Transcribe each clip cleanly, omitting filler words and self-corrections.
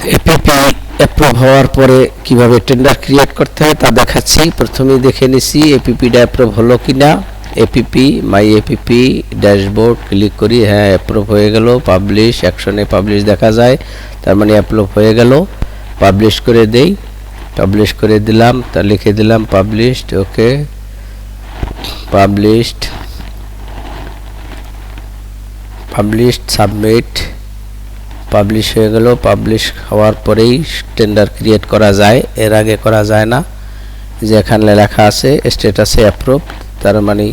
APP approve হওয়ার পরে কিভাবে টেন্ডার ক্রিয়েট করতে হয় তা দেখাচ্ছি। প্রথমেই দেখে নিছি এপিপিটা অ্যাপ্রুভ হলো কিনা। APP my APP dashboard click করি, হ্যাঁ অ্যাপ্রুভ হয়ে গেল। পাবলিশ অ্যাকশনে পাবলিশ দেখা যায়, তার মানে অ্যাপ্রুভ হয়ে গেল। পাবলিশ করে দেই, পাবলিশ করে দিলাম, তা লিখে দিলাম পাবলিশড। ওকে, পাবলিশড, পাবলিশড, সাবমিট। পাবলিশ হয়ে গেল। পাবলিশ হওয়ার পরেই টেন্ডার ক্রিয়েট করা যায়, এর আগে করা যায় না। যে এখানে লেখা আছে স্ট্যাটাসে অ্যাপ্রুভ, তার মানে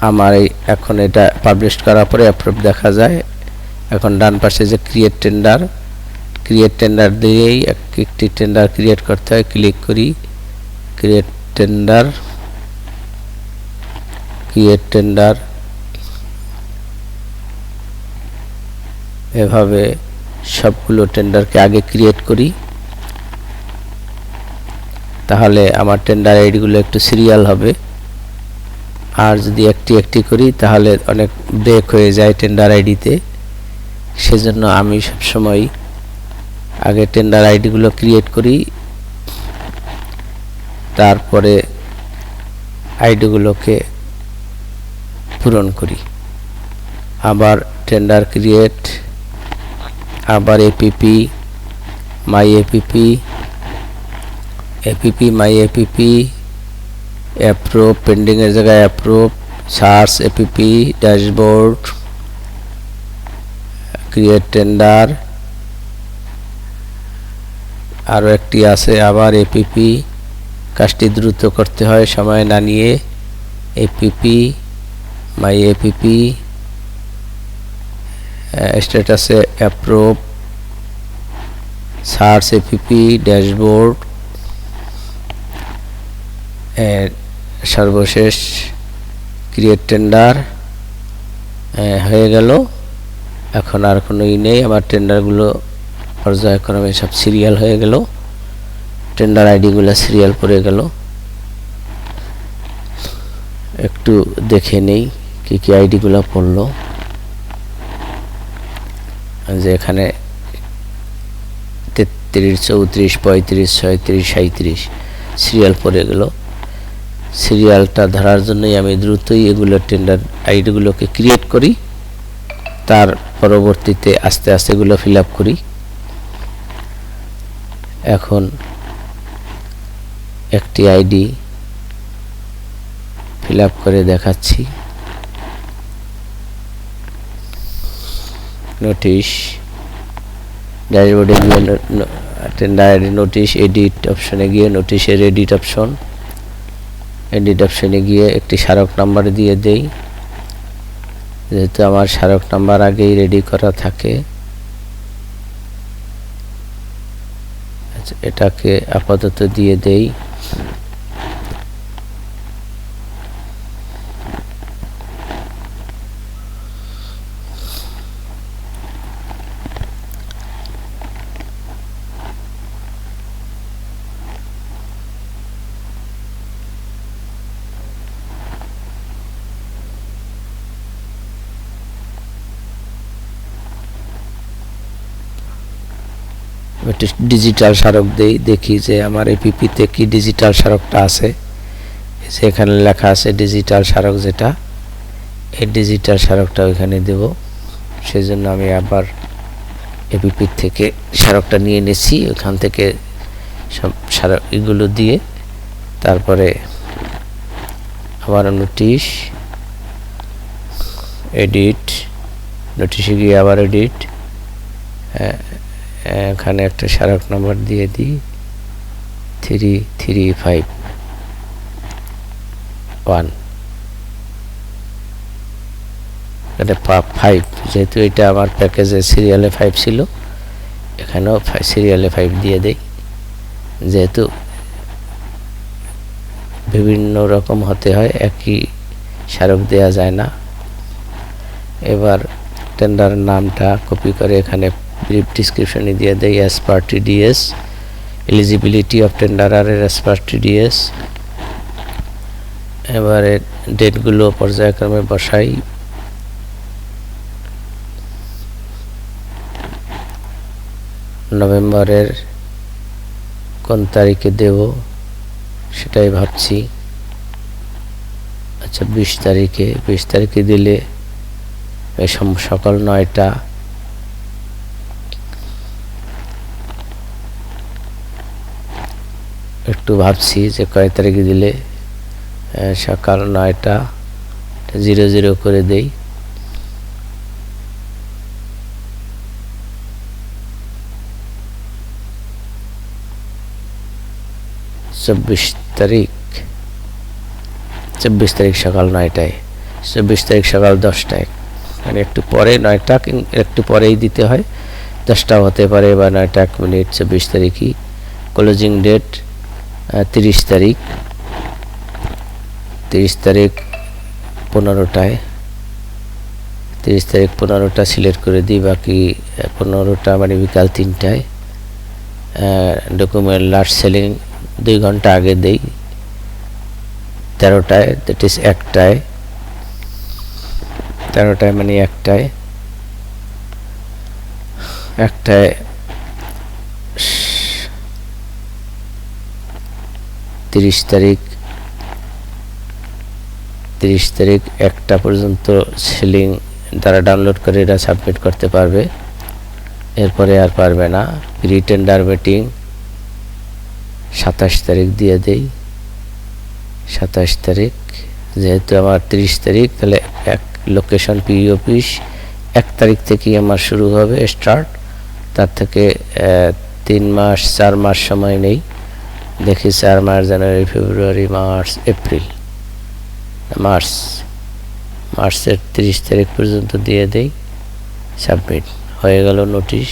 আমার এখন এটা পাবলিশ করার পরে অ্যাপ্রুভ দেখা যায়। এখন ডান পাশে যে ক্রিয়েট টেন্ডার, ক্রিয়েট টেন্ডার দিয়েই একটি টেন্ডার ক্রিয়েট করতে হয়। ক্লিক করি, ক্রিয়েট টেন্ডার, ক্রিয়েট টেন্ডার। এভাবে সবগুলো টেন্ডারকে আগে ক্রিয়েট করি, তাহলে আমার টেন্ডার আইডিগুলো একটু সিরিয়াল হবে। আর যদি একটি একটি করি তাহলে অনেক ব্রেক হয়ে যায় টেন্ডার আইডিতে। সেজন্য আমি সবসময় আগে টেন্ডার আইডিগুলো ক্রিয়েট করি, তারপরে আইডিগুলোকে পূরণ করি। আবার টেন্ডার ক্রিয়েট, আবার APP my APP, APP my APP approve, পেন্ডিংয়ের জায়গায় approve, search APP dashboard, create tender. আরও একটি আছে আবার এপিপি, কাজটি দ্রুত করতে হয় সময় না নিয়ে। এপিপি মাই এপিপি স্ট্যাটাসে অ্যাপ্রুভ, সার্চ এপিপি ড্যাশবোর্ড, সর্বশেষ ক্রিয়েট টেন্ডার হয়ে গেল। এখন আর কোনো নেই, আমার টেন্ডারগুলো পর্যায়ক্রমে সব সিরিয়াল হয়ে গেল, টেন্ডার আইডিগুলো সিরিয়াল পড়ে গেল। একটু দেখে নেই কি কি আইডিগুলো পড়লো। যে এখানে 33, 34, 35, 36, 37 সিরিয়াল পড়ে গেল। সিরিয়ালটা ধরার জন্যই আমি দ্রুতই এগুলো টেন্ডার আইডিগুলোকে ক্রিয়েট করি, তার পরবর্তীতে আস্তে আস্তে এগুলো ফিল আপ করি। এখন একটি আইডি ফিল আপ করে দেখাচ্ছি। নোটিশ, ড্যাশবোর্ডে গিয়ে টেন্ডার আইডি নোটিশ, এডিট অপশনে গিয়ে নোটিশের এডিট অপশন, এডিট অপশনে গিয়ে একটি স্মারক নাম্বার দিয়ে দেই, যেহেতু আমার স্মারক নাম্বার আগেই রেডি করা থাকে। এটাকে আপাতত দিয়ে দেই। ডিজিটাল স্মারক দেই, দেখি যে আমার এপিপিতে কি ডিজিটাল স্মারকটা আছে। সেখানে লেখা আছে ডিজিটাল স্মারক, যেটা এই ডিজিটাল স্মারকটা ওইখানে দেব। সেজন্য আমি আবার এপিপি থেকে স্মারকটা নিয়ে নিয়েছি, ওখান থেকে সব স্মারক এগুলো দিয়ে তারপরে আবার নোটিশ, এডিট, নোটিশে গিয়ে আবার এডিট, এখানে একটা স্মারক নাম্বার দিয়ে দিই 3351, এটা 5, যেহেতু এটা আমার প্যাকেজে সিরিয়ালে 5 ছিল, এখানেও সিরিয়ালে 5 দিয়ে দেই। যেহেতু বিভিন্ন রকম হতে হয়, একই স্মারক দেওয়া যায় না। এবার টেন্ডার নামটা কপি করে এখানে ব্রিফ ডিসক্রিপশনে দিয়ে দেই as per TDS, eligibility of টেন্ডারার as per TDS. এবারে ডেটগুলো পর্যায়ক্রমে বসাই। নভেম্বরের কোন তারিখে দেব সেটাই ভাবছি। আচ্ছা 20 তারিখে দিলে সকাল 9টা, একটু ভাবছি যে কয় তারিখে দিলে সকাল 9টা 00 করে দেই। চব্বিশ তারিখ সকাল 9টায়, 24 তারিখ সকাল 10টায়, মানে একটু পরে 9টা, একটু পরেই দিতে হয়, 10টা হতে পারে বা 9টা 1 মিনিট। 24 তারিখই ক্লোজিং ডেট। 30 তারিখ 15টায়, 30 তারিখ 15টা সিলেক্ট করে দিই, বাকি 15টা মানে বিকাল 3টায়। ডকুমেন্ট লাস্ট সেলিং 2 ঘন্টা আগে দেই, 13টায়, দ্যাট ইজ 1টায়, 13টায় মানে 1টায় 30 তারিখ 1টা পর্যন্ত সেলিং তারা ডাউনলোড করে এটা সাবমিট করতে পারবে, এরপরে আর পারবে না। প্রি টেন্ডার মিটিং 27 তারিখ দিয়ে দেই। 27 তারিখ, যেহেতু আমার 30 তারিখ, তাহলে এক লোকেশন পিই অফিস 1 তারিখ থেকেই আমার শুরু হবে স্টার্ট। তার থেকে 3 মাস 4 মাস সময় নেই, দেখি 4 মাস, জানুয়ারি, ফেব্রুয়ারি, মার্চ, এপ্রিল, মার্চের 30 তারিখ পর্যন্ত দিয়ে দেই, সাবমিট হয়ে গেল নোটিশ।